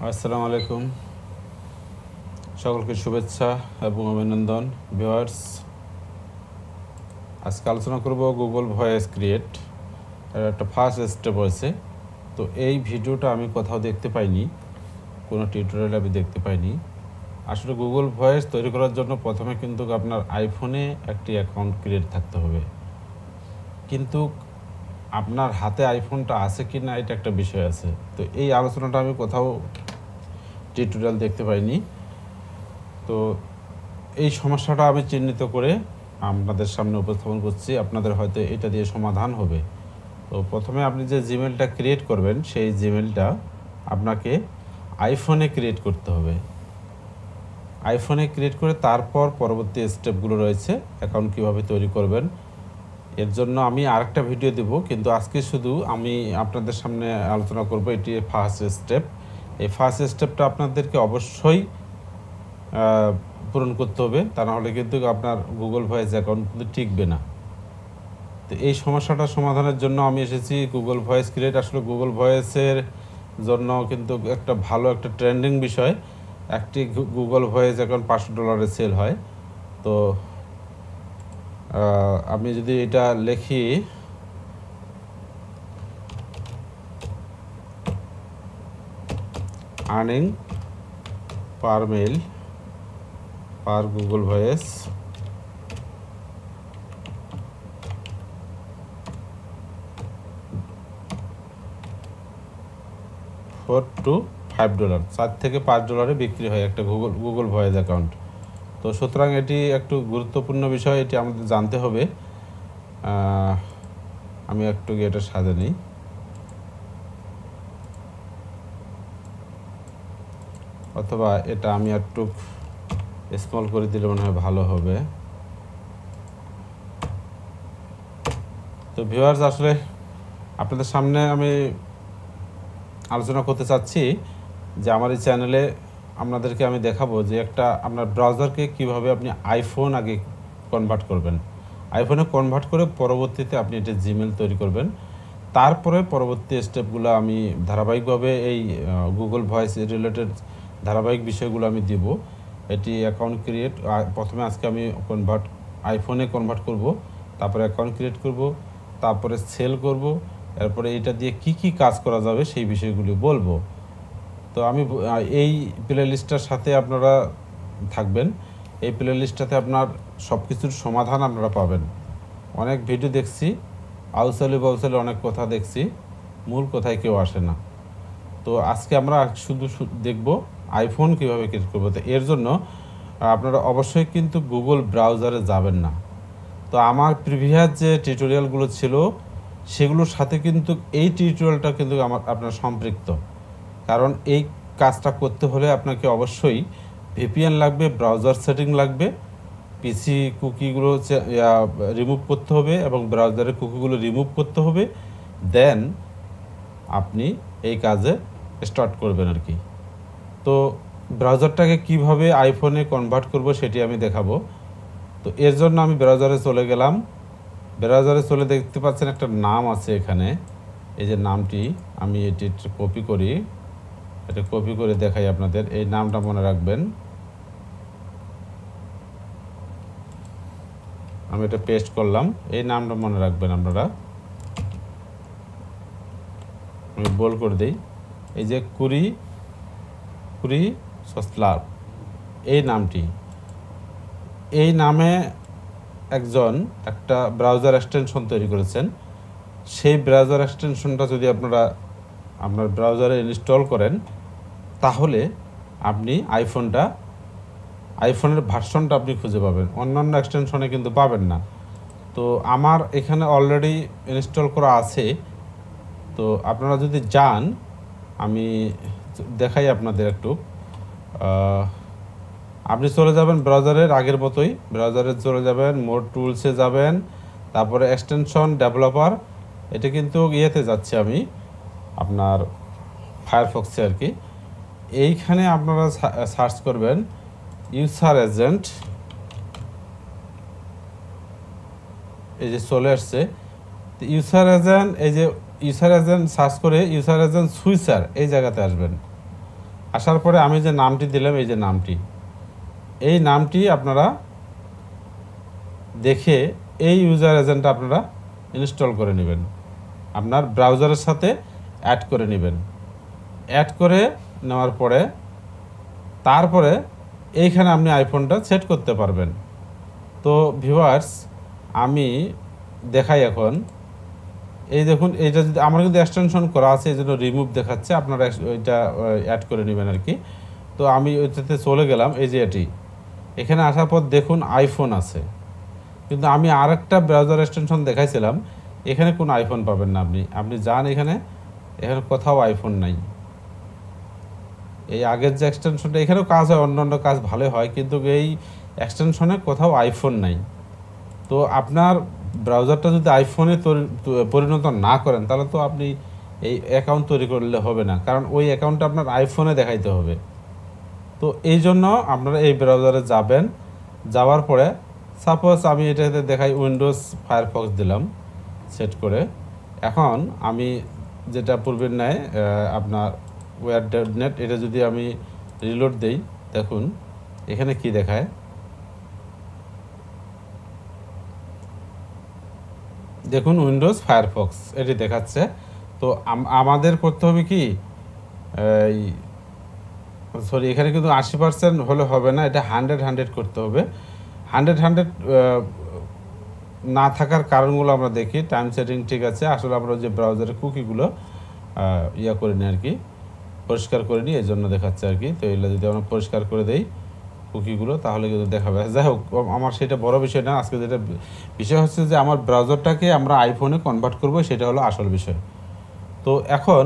আসসালামু আলাইকুম, সকলকে শুভেচ্ছা এবং অভিনন্দন। ভিউয়ার্স, আজকে আলোচনা করব গুগল ভয়েস ক্রিয়েট এর একটা ফার্স্ট স্টেপ হয়েছে। তো এই ভিডিওটা আমি কোথাও দেখতে পাইনি, কোনো টিউটোরিয়াল আমি দেখতে পাইনি। আসলে গুগল ভয়েস তৈরি করার জন্য প্রথমে কিন্তু আপনার আইফোনে একটি অ্যাকাউন্ট ক্রিয়েট থাকতে হবে, কিন্তু আপনার হাতে আইফোনটা আছে কি না এটা একটা বিষয় আছে। তো এই আলোচনাটা আমি কোথাও টিউটোরিয়াল দেখতে পাইনি। তো এই সমস্যাটা আমি চিহ্নিত করে আপনাদের সামনে উপস্থাপন করছি, আপনাদের হয়তো এটা দিয়ে সমাধান হবে। তো প্রথমে আপনি যে জিমেলটা ক্রিয়েট করবেন সেই জিমেলটা আপনাকে আইফোনে ক্রিয়েট করতে হবে। আইফোনে ক্রিয়েট করে তারপর পরবর্তী স্টেপগুলো রয়েছে অ্যাকাউন্ট কীভাবে তৈরি করবেন। এর জন্য আমি আরেকটা ভিডিও দেব, কিন্তু আজকে শুধু আমি আপনাদের সামনে আলোচনা করব এটি ফার্স্ট স্টেপ। এই ফার্স্ট স্টেপটা আপনাদেরকে অবশ্যই পূরণ করতে হবে, তা নাহলে কিন্তু আপনার গুগল ভয়েস অ্যাকাউন্ট কিন্তু টিকবে না। তো এই সমস্যাটা সমাধানের জন্য আমি এসেছি গুগল ভয়েস ক্রিয়েট। আসলে গুগল ভয়েসের জন্য কিন্তু একটা ভালো একটা ট্রেন্ডিং বিষয়। একটি গুগল ভয়েস অ্যাকাউন্ট $500 সেল হয়। তো আমি যদি এটা লিখি earning per mail per Google voice $4 to $5, $4 থেকে $5 বিক্রি হয় একটা গুগল ভয়েস অ্যাকাউন্ট। তো সুতরাং এটি একটু গুরুত্বপূর্ণ বিষয়, এটি আমাদের জানতে হবে। আমি একটু এটা সাজে নিই, অথবা এটা আমি একটু স্মল করে দিলে মনে হয় ভালো হবে। তো ভিউয়ার্স, আসলে আপনাদের সামনে আমি আলোচনা করতে চাচ্ছি যে আমার এই চ্যানেলে আপনাদেরকে আমি দেখাবো যে একটা আপনার ব্রাউজারকে কিভাবে আপনি আইফোন আগে কনভার্ট করবেন। আইফোনে কনভার্ট করে পরবর্তীতে আপনি এটা জিমেল তৈরি করবেন। তারপরে পরবর্তী স্টেপগুলো আমি ধারাবাহিকভাবে এই গুগল ভয়েস রিলেটেড ধারাবাহিক বিষয়গুলো আমি দিব। এটি অ্যাকাউন্ট ক্রিয়েট, প্রথমে আজকে আমি আইফোনে কনভার্ট করব, তারপরে অ্যাকাউন্ট ক্রিয়েট করব, তারপরে সেল করব, এরপরে এটা দিয়ে কি কি কাজ করা যাবে সেই বিষয়গুলি বলবো। তো আমি এই প্লে লিস্টটার সাথে আপনারা থাকবেন। এই প্লে লিস্টটাতে আপনার সব কিছুর সমাধান আপনারা পাবেন। অনেক ভিডিও দেখছি, আউসালি বাউসালি অনেক কথা দেখছি, মূল কথায় কেউ আসে না। তো আজকে আমরা শুধু দেখব আইফোন কীভাবে ক্রিয়েট করবো। তো এর জন্য আপনারা অবশ্যই কিন্তু গুগল ব্রাউজারে যাবেন না। তো আমার প্রিভিয়াস যে টিউটোরিয়ালগুলো ছিল সেগুলোর সাথে কিন্তু এই টিউটোরিয়ালটা কিন্তু আপনার সম্পৃক্ত। কারণ এই কাজটা করতে হলে আপনাকে অবশ্যই ভিপিএন লাগবে, ব্রাউজার সেটিং লাগবে, পিসি কুকিগুলো রিমুভ করতে হবে এবং ব্রাউজারের কুকিগুলো রিমুভ করতে হবে। দেন আপনি এই কাজে স্টার্ট করবেন আর কি। তো ব্রাউজারটাকে কিভাবে আইফোনে কনভার্ট করব সেটি আমি দেখাবো। তো এর জন্য আমি ব্রাউজারে চলে গেলাম। ব্রাউজারে চলে দেখতে পাচ্ছেন একটা নাম আছে এখানে, এই যে নামটি, আমি এটি কপি করি, এটা কপি করে দেখাই আপনাদের। এই নামটা মনে রাখবেন, আমি এটা পেস্ট করলাম। এই নামটা মনে রাখবেন আপনারা, আমি বোল্ড করে দিই। এই যে কুরি সসলার, এই নামটি, এই নামে একজন একটা ব্রাউজার এক্সটেনশন তৈরি করেছেন। সেই ব্রাউজার এক্সটেনশনটা যদি আপনারা আপনার ব্রাউজারে ইনস্টল করেন তাহলে আপনি আইফোনের ভার্সনটা আপনি খুঁজে পাবেন, অন্যান্য এক্সটেনশনে কিন্তু পাবেন না। তো আমার এখানে অলরেডি ইনস্টল করা আছে। তো আপনারা যদি যান, আমি দেখাই আপনাদের একটু। আপনি চলে যাবেন ব্রাউজারের আগের মতোই, ব্রাউজারে চলে যাবেন, মোর টুলসে যাবেন, তারপরে এক্সটেনশন ডেভেলপার, এটা কিন্তু ইয়েতে যাচ্ছে আমি আপনার ফায়ারফক্সে আর কি। এইখানে আপনারা সার্চ করবেন ইউজার এজেন্ট, এই যে চলে আসছে। তো ইউজার এজেন্ট, এই যে ইউজার এজেন্ট সার্চ করে ইউজার এজেন্ট সুইচার এই জায়গাতে আসবেন। আসার পরে আমি যে নামটি দিলাম, এই যে নামটি, এই নামটি আপনারা দেখে এই ইউজার এজেন্টটা আপনারা ইনস্টল করে নেবেন, আপনার ব্রাউজারের সাথে অ্যাড করে নেবেন। অ্যাড করে নেওয়ার পরে তারপরে এইখানে আপনি আইফোনটা সেট করতে পারবেন। তো ভিউয়ার্স, আমি দেখাই এখন। এই দেখুন, এইটা যদি আমার কিন্তু এক্সটেনশন করা আছে, এই জন্য রিমুভ দেখাচ্ছে, আপনারা ওইটা অ্যাড করে নেবেন আর কি। তো আমি ওইটাতে চলে গেলাম, এই যে এখানে আসার পর দেখুন আইফোন আছে, কিন্তু আমি আরেকটা ব্রাউজার এক্সটেনশন দেখাইছিলাম, এখানে কোনো আইফোন পাবেন না। আপনি যান এখানে কোথাও আইফোন নাই। এই আগের যে এক্সটেনশনটা, এখানেও কাজ হয়, অন্য কাজ ভালো হয়, কিন্তু এই এক্সটেনশনে কোথাও আইফোন নাই। তো আপনার ব্রাউজারটা যদি আইফোনে পরিণত না করেন, তাহলে তো আপনি এই অ্যাকাউন্ট তৈরি করলে হবে না, কারণ ওই অ্যাকাউন্টটা আপনার আইফোনে দেখাইতে হবে। তো এই জন্য আপনারা এই ব্রাউজারে যাবেন, যাওয়ার পরে সাপোজ আমি এটাতে দেখাই উইন্ডোজ ফায়ারফক্স দিলাম সেট করে। এখন আমি যেটা পূর্বের ন্যায় আপনার ওয়্যার.নেট, এটা যদি আমি রিলোড দেই, দেখুন এখানে কি দেখায়, দেখুন উইন্ডোজ ফায়ারফক্স এটি দেখাচ্ছে। তো আমাদের করতে হবে কি, সরি, এখানে কিন্তু 80% হলে হবে না, এটা 100 করতে হবে। 100 না থাকার কারণগুলো আমরা দেখি। টাইম সেটিং ঠিক আছে, আসলে আমরা যে ব্রাউজারের কুকিগুলো করে নিই আর কি, পরিষ্কার করে নিই, এই জন্য দেখাচ্ছে আর কি। তো এগুলো যদি আমরা পরিষ্কার করে দেই কুকিগুলো, তাহলে কিন্তু দেখাবে। যাই হোক, আমার সেটা বড় বিষয় না, আজকে যেটা বিষয় হচ্ছে যে আমার ব্রাউজারটাকে আমরা আইফোনে কনভার্ট করব, সেটা হলো আসল বিষয়। তো এখন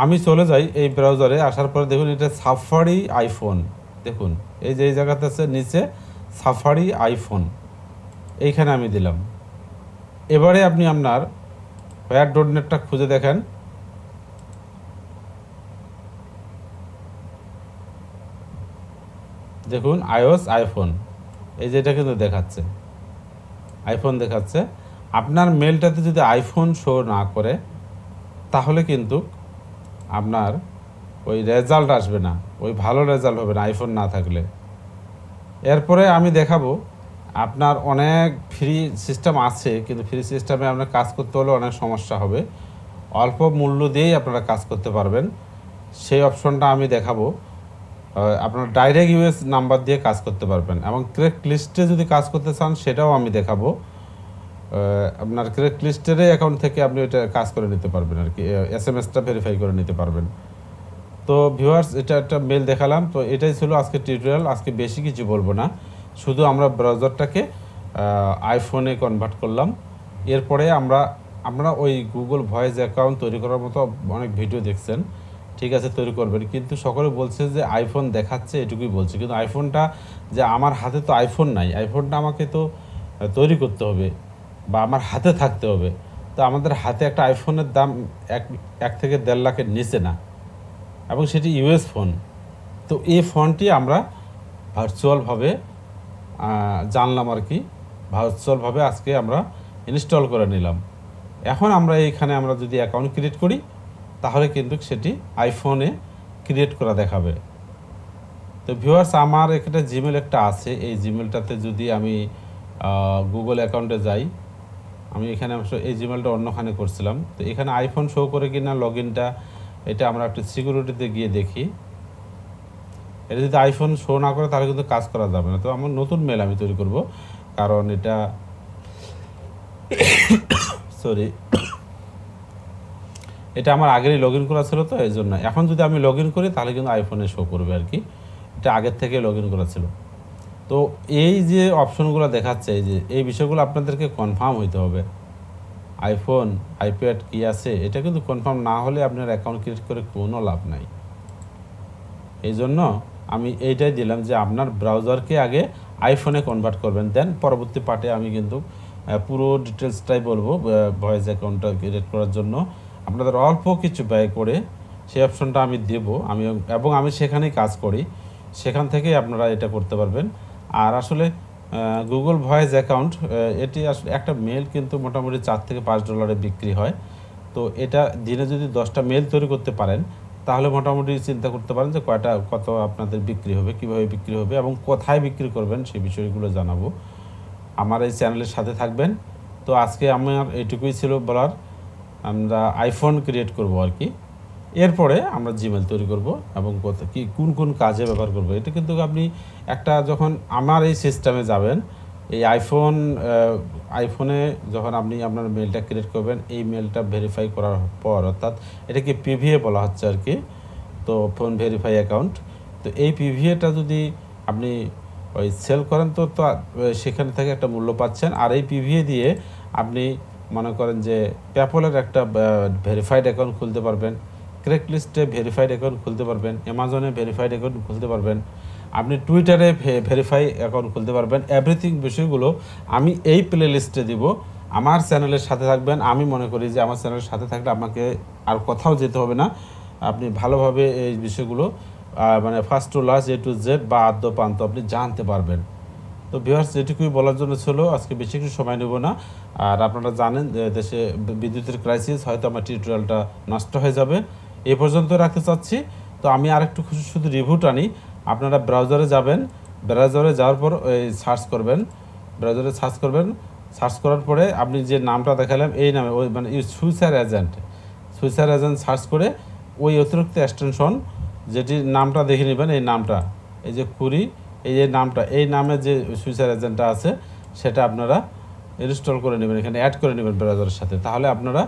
আমি চলে যাই এই ব্রাউজারে। আসার পরে দেখুন এটা সাফারি আইফোন, দেখুন এই যে এই জায়গাতে আছে নিচে সাফারি আইফোন, এইখানে আমি দিলাম। এবারে আপনি আপনার ওয়্যার.নেটটা খুঁজে দেখেন, দেখুন আইওএস আইফোন, এই যে এটা কিন্তু দেখাচ্ছে আইফোন দেখাচ্ছে। আপনার মেলটাতে যদি আইফোন শো না করে, তাহলে কিন্তু আপনার ওই রেজাল্ট আসবে না, ওই ভালো রেজাল্ট হবে না আইফোন না থাকলে। এরপরে আমি দেখাবো, আপনার অনেক ফ্রি সিস্টেম আছে, কিন্তু ফ্রি সিস্টেমে আপনার কাজ করতে হলে অনেক সমস্যা হবে। অল্প মূল্য দিয়েই আপনারা কাজ করতে পারবেন, সেই অপশনটা আমি দেখাবো। আপনার ডাইরেক্ট ইউএস নাম্বার দিয়ে কাজ করতে পারবেন, এবং ক্রেক লিস্টে যদি কাজ করতে চান সেটাও আমি দেখাবো। আপনার ক্রেক লিস্টের অ্যাকাউন্ট থেকে আপনি ওইটা কাজ করে নিতে পারবেন আর কি, এসএমএসটা ভেরিফাই করে নিতে পারবেন। তো ভিউয়ার্স, এটা একটা মেল দেখালাম। তো এটাই ছিল আজকে টিউটোরিয়াল। আজকে বেশি কিছু বলবো না, শুধু আমরা ব্রাউজারটাকে আইফোনে কনভার্ট করলাম। এরপরে আমরা ওই গুগল ভয়েস অ্যাকাউন্ট তৈরি করার মতো অনেক ভিডিও দেখছেন, ঠিক আছে, তৈরি করবেন, কিন্তু সকলে বলছে যে আইফোন দেখাচ্ছে, এটুকুই বলছে, কিন্তু আইফোনটা যে আমার হাতে তো আইফোন নাই, আইফোনটা আমাকে তো তৈরি করতে হবে বা আমার হাতে থাকতে হবে। তো আমাদের হাতে একটা আইফোনের দাম 1 থেকে 1.5 লাখের নিচে না, এবং সেটি ইউএস ফোন। তো এই ফোনটি আমরা ভার্চুয়ালভাবে জানলাম আর কি, ভার্চুয়ালভাবে আজকে আমরা ইনস্টল করে নিলাম। এখন আমরা এইখানে আমরা যদি অ্যাকাউন্ট ক্রিয়েট করি, তাহলে কিন্তু সেটি আইফোনে ক্রিয়েট করা দেখাবে। তো ভিউয়ার্স, আমার এখানে জিমেল একটা আছে, এই জিমেলটাতে যদি আমি গুগল অ্যাকাউন্টে যাই, আমি এখানে এই জিমেলটা অন্যখানে করছিলাম। তো এখানে আইফোন শো করে কিনা লগ ইনটা, এটা আমরা একটু সিকিউরিটিতে গিয়ে দেখি। এটা যদি আইফোন শো না করে, তাহলে কিন্তু কাজ করা যাবে না। তো আমার নতুন মেল আমি তৈরি করব, কারণ এটা সরি, এটা আমার আগেরই লগ ইন করা ছিল, তো এই জন্য। এখন যদি আমি লগ ইন করি, তাহলে কিন্তু আইফোনে শো করবে আর কি, এটা আগের থেকে লগ ইন করা ছিল। তো এই যে অপশনগুলো দেখাচ্ছে, এই বিষয়গুলো আপনাদেরকে কনফার্ম হইতে হবে। আইফোন, আইপ্যাড কি আছে, এটা কিন্তু কনফার্ম না হলে আপনার অ্যাকাউন্ট ক্রিয়েট করে কোনো লাভ নাই। এই জন্য আমি এইটাই দিলাম যে আপনার ব্রাউজারকে আগে আইফোনে কনভার্ট করবেন, দেন পরবর্তী পার্টে আমি কিন্তু পুরো ডিটেলসটাই বলবো। ভয়েস অ্যাকাউন্টটা ক্রিয়েট করার জন্য আপনাদের অল্প কিছু ব্যয় করে সেই অপশনটা আমি দেব, এবং আমি সেখানেই কাজ করি, সেখান থেকেই আপনারা এটা করতে পারবেন। আর আসলে গুগল ভয়েস অ্যাকাউন্ট, এটি আসলে একটা মেল কিন্তু মোটামুটি $4 থেকে $5 বিক্রি হয়। তো এটা দিনে যদি 10টা মেল তৈরি করতে পারেন, তাহলে মোটামুটি চিন্তা করতে পারেন যে কত আপনাদের বিক্রি হবে, কীভাবে বিক্রি হবে এবং কোথায় বিক্রি করবেন সেই বিষয়গুলো জানাবো। আমার এই চ্যানেলের সাথে থাকবেন। তো আজকে আমার এইটুকুই ছিল বলার, আমরা আইফোন ক্রিয়েট করব আর কি। এরপরে আমরা জিমেল তৈরি করব এবং কোন কাজে ব্যবহার করব। এটা কিন্তু আপনি যখন আমার এই সিস্টেমে যাবেন, এই আইফোনে যখন আপনি আপনার মেলটা ক্রিয়েট করবেন, এই মেলটা ভেরিফাই করার পর, অর্থাৎ এটাকে পিভিএ বলা হচ্ছে আর কি, তো ফোন ভেরিফাই অ্যাকাউন্ট। তো এই পিভিএটা যদি আপনি ওই সেল করেন তো সেখান থেকে একটা মূল্য পাচ্ছেন। আর এই পিভিএ দিয়ে আপনি মনে করেন যে পেপলের একটা ভেরিফাইড অ্যাকাউন্ট খুলতে পারবেন, ক্রেকলিস্টে ভেরিফাইড অ্যাকাউন্ট খুলতে পারবেন, অ্যামাজনে ভেরিফাইড অ্যাকাউন্ট খুলতে পারবেন, আপনি টুইটারে ভেরিফাই অ্যাকাউন্ট খুলতে পারবেন। এভরিথিং বিষয়গুলো আমি এই প্লে লিস্টে দিব। আমার চ্যানেলের সাথে থাকবেন। আমি মনে করি যে আমার চ্যানেলের সাথে থাকলে আপনাকে আর কোথাও যেতে হবে না, আপনি ভালোভাবে এই বিষয়গুলো মানে first to last A to Z বা আদ্য প্রান্ত আপনি জানতে পারবেন। তো ভিউয়ার্স, এটুকুই বলার জন্য ছিল, আজকে বেশি কিছু সময় নেব না। আর আপনারা জানেন যে দেশে বিদ্যুতের ক্রাইসিস, হয়তো আমার টিউটোরিয়ালটা নষ্ট হয়ে যাবে। এই পর্যন্ত রাখতে চাচ্ছি। তো আমি আরেকটু শুধু রিভিউ টানি। আপনারা ব্রাউজারে যাবেন, ব্রাউজারে যাওয়ার পর সার্চ করবেন, ব্রাউজারে সার্চ করার পরে আপনি যে নামটা দেখালাম এই নামে মানে সুইসার এজেন্ট সার্চ করে ওই অতিরিক্ত এক্সটেনশন যেটির নামটা দেখে নেবেন, এই নামটা, এই যে কুরি, এই যে নামটা, এই নামে যে সুইসার এজেন্টটা আছে সেটা আপনারা ইনস্টল করে নেবেন, এখানে অ্যাড করে নেবেন ব্রাউজারের সাথে। তাহলে আপনারা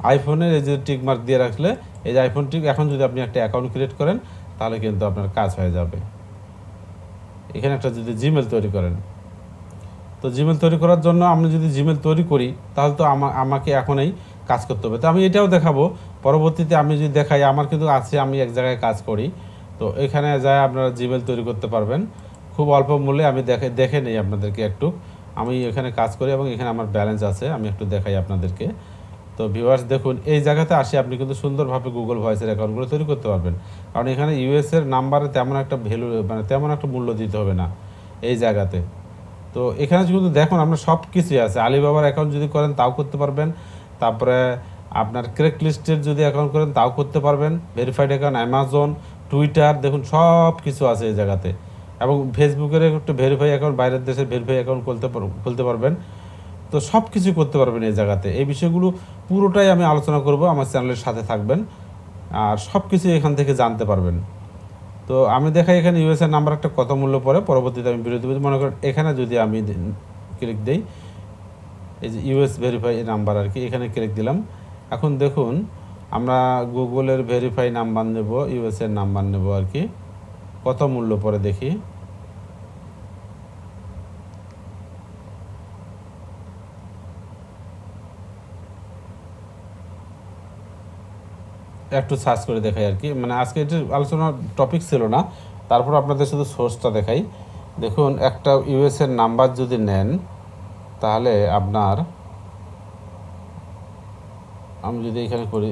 আইফোনের এই যে টিক মার্ক দিয়ে রাখলে, এই যে আইফোন টিক, এখন যদি আপনি একটা অ্যাকাউন্ট ক্রিয়েট করেন তাহলে কিন্তু আপনার কাজ হয়ে যাবে। এখানে একটা যদি জিমেল তৈরি করেন, তো জিমেল তৈরি করার জন্য আমি যদি জিমেল তৈরি করি তাহলে তো আমাকে এখনই কাজ করতে হবে। তো আমি এটাও দেখাবো পরবর্তীতে। আমি যদি দেখাই, আমার কিন্তু আছে, আমি এক জায়গায় কাজ করি, তো এখানে যায় আপনারা জিমেল তৈরি করতে পারবেন খুব অল্প মূল্যে। আমি দেখে নেই আপনাদেরকে একটু, আমি এখানে কাজ করি এবং এখানে আমার ব্যালেন্স আছে, আমি একটু দেখাই আপনাদেরকে। তো ভিউয়ার্স দেখুন, এই জায়গাতে আসে আপনি কিন্তু সুন্দরভাবে গুগল ভয়েসের অ্যাকাউন্টগুলো তৈরি করতে পারবেন, কারণ এখানে ইউএসের নাম্বারে তেমন একটা ভ্যালু মানে তেমন একটা মূল্য দিতে হবে না এই জায়গাতে। তো এখানে কিন্তু দেখুন আপনার সব কিছুই আছে। আলিবাবার অ্যাকাউন্ট যদি করেন তাও করতে পারবেন, তারপরে আপনার ক্রেক লিস্টের যদি অ্যাকাউন্ট করেন তাও করতে পারবেন, ভেরিফাইড অ্যাকাউন্ট, অ্যামাজন, টুইটার, দেখুন সব কিছু আছে এই জায়গাতে। এবং ফেসবুকের একটু ভেরিফাই অ্যাকাউন্ট, বাইরের দেশের ভেরিফাই অ্যাকাউন্ট খুলতে পারবেন। তো সব কিছু করতে পারবেন এই জায়গাতে। এই বিষয়গুলো পুরোটাই আমি আলোচনা করব, আমার চ্যানেলের সাথে থাকবেন আর সব কিছু এখান থেকে জানতে পারবেন। তো আমি দেখাই এখানে ইউএসএর নাম্বার একটা কত মূল্য পড়ে, পরবর্তীতে আমি ভিডিও দেবো। মনে করেন এখানে যদি আমি ক্লিক দিই, এই যে ইউএস ভেরিফাই নাম্বার আর কি, এখানে ক্লিক দিলাম। এখন দেখুন আমরা গুগলের ভেরিফাই নাম্বার নেব, ইউএসএর নাম্বার নেব আর কি, কত মূল্য পড়ে দেখি। একটু সার্চ করে দেখাই আর কি, মানে আজকে এটির আলোচনার টপিক ছিল না, তারপর আপনাদের শুধু সোর্সটা দেখাই। দেখুন একটা ইউএসএর নাম্বার যদি নেন তাহলে আপনার, আমি যদি এখানে করি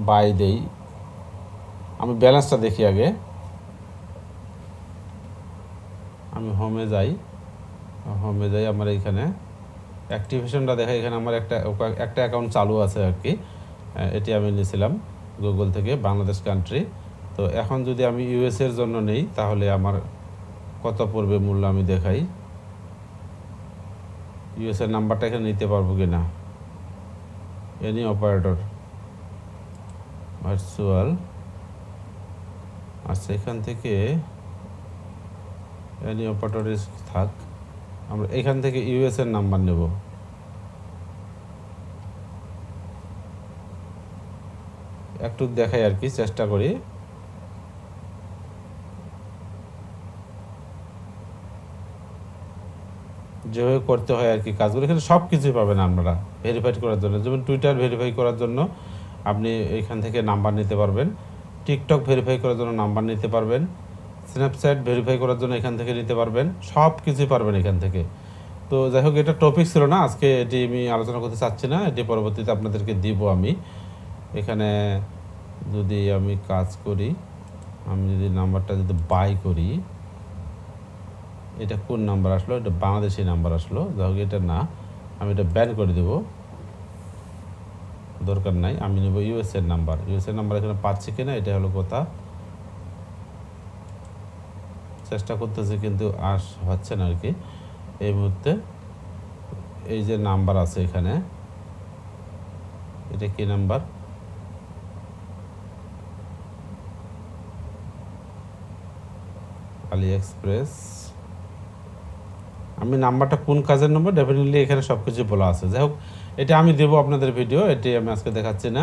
বাই দেই, আমি ব্যালেন্সটা দেখি আগে, আমি হোমে যাই, আমার এইখানে অ্যাক্টিভেশনটা দেখাই। এখানে আমার একটা অ্যাকাউন্ট চালু আছে আর কি, এটি আমি নিয়েছিলাম গুগল থেকে, বাংলাদেশ কান্ট্রি। তো এখন যদি আমি ইউএসএর জন্য নেই তাহলে আমার কত পড়বে মূল্য আমি দেখাই। ইউএসএর নাম্বারটা এখানে নিতে পারবো কি না, এনি অপারেটর ভার্চুয়াল, আচ্ছা এখান থেকে এনি অপারেটর থাক, আমরা এখান থেকে ইউএসএর নাম্বার নেব। একটু দেখাই আর কি, চেষ্টা করি। যেভাবে করতে হয় আর কি কাজগুলো, এখানে সব কিছুই পাবেন আপনারা ভেরিফাই করার জন্য। যেমন টুইটার ভেরিফাই করার জন্য আপনি এখান থেকে নাম্বার নিতে পারবেন, টিকটক ভেরিফাই করার জন্য নাম্বার নিতে পারবেন, স্ন্যাপচ্যাট ভেরিফাই করার জন্য এখান থেকে নিতে পারবেন, সব কিছুই পারবেন এখান থেকে। তো যাই হোক, এটা টপিক ছিল না আজকে, এটি আমি আলোচনা করতে চাচ্ছি না, এটি পরবর্তীতে আপনাদেরকে দিব। আমি এখানে যদি আমি কাজ করি, আমি যদি নাম্বারটা যদি বাই করি, এটা কোন নাম্বার আসলো, এটা বাংলাদেশি নাম্বার আসলো, যাই হোক এটা না, আমি এটা ব্যান করে দেব। দরকার নাই, আমি নেব ইউএসএর নাম্বার। ইউএসএর নাম্বার এখানে পাচ্ছি কিনা এটা হলো কথা, চেষ্টা করতেছি কিন্তু হচ্ছে না আর কি এই মুহূর্তে। এই যে নাম্বার আছে এখানে, এটা কি নাম্বার? আলি এক্সপ্রেস। আমি নাম্বারটা কোন কাজের নেবো ডেফিনেটলি এখানে সব কিছু বলা আছে। যাই হোক, এটা আমি দেবো আপনাদের ভিডিও, এটি আমি আজকে দেখাচ্ছি না।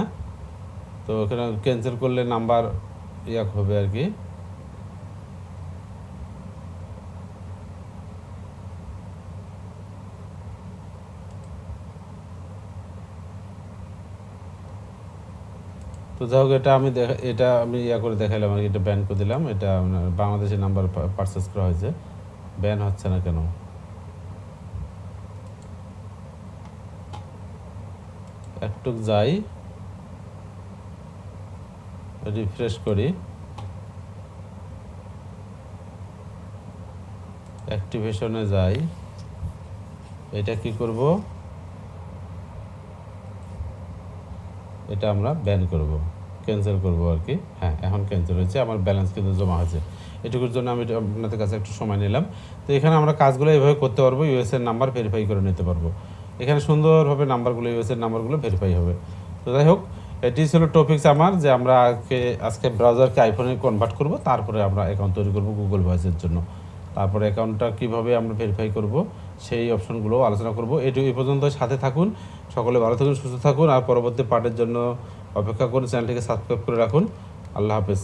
তো এখানে ক্যান্সেল করলে নাম্বার হবে আর কি। তো যাই হোক, এটা আমি করে দেখাইলাম আর কি, এটা ব্যান করে দিলাম। এটা বাংলাদেশের নাম্বার পারচেস করা হয়েছে, ব্যান হচ্ছে না কেন? একটু যাই, রিফ্রেশ করি, অ্যাক্টিভেশনে যাই, এটা কি করব? এটা আমরা ব্যান করব, ক্যান্সেল করব আর কি। হ্যাঁ, এখন ক্যান্সেল হয়েছে, আমার ব্যালেন্স কিন্তু জমা হয়েছে। এটুকুর জন্য আমি আপনাদের কাছে একটু সময় নিলাম। তো এখানে আমরা কাজগুলো এইভাবে করতে পারবো, ইউএসএর নাম্বার ভেরিফাই করে নিতে পারবো। এখানে সুন্দরভাবে নাম্বারগুলো, ইউএসএর নাম্বারগুলো ভেরিফাই হবে। তো যাই হোক, এটি ছিল টপিকস আমার, যে আমরা আজকে ব্রাউজারকে আইফোনে কনভার্ট করব, তারপরে আমরা অ্যাকাউন্ট তৈরি করব গুগল ভয়েসের জন্য। তারপরে অ্যাকাউন্টটা কীভাবে আমরা ভেরিফাই করব সেই অপশনগুলো আলোচনা করব। এই পর্যন্ত সাথে থাকুন, সকলে ভালো থাকুন, সুস্থ থাকুন, আর পরবর্তী পার্টের জন্য অপেক্ষা করুন। চ্যানেলটিকে সাবস্ক্রাইব করে রাখুন। আল্লাহ হাফেজ।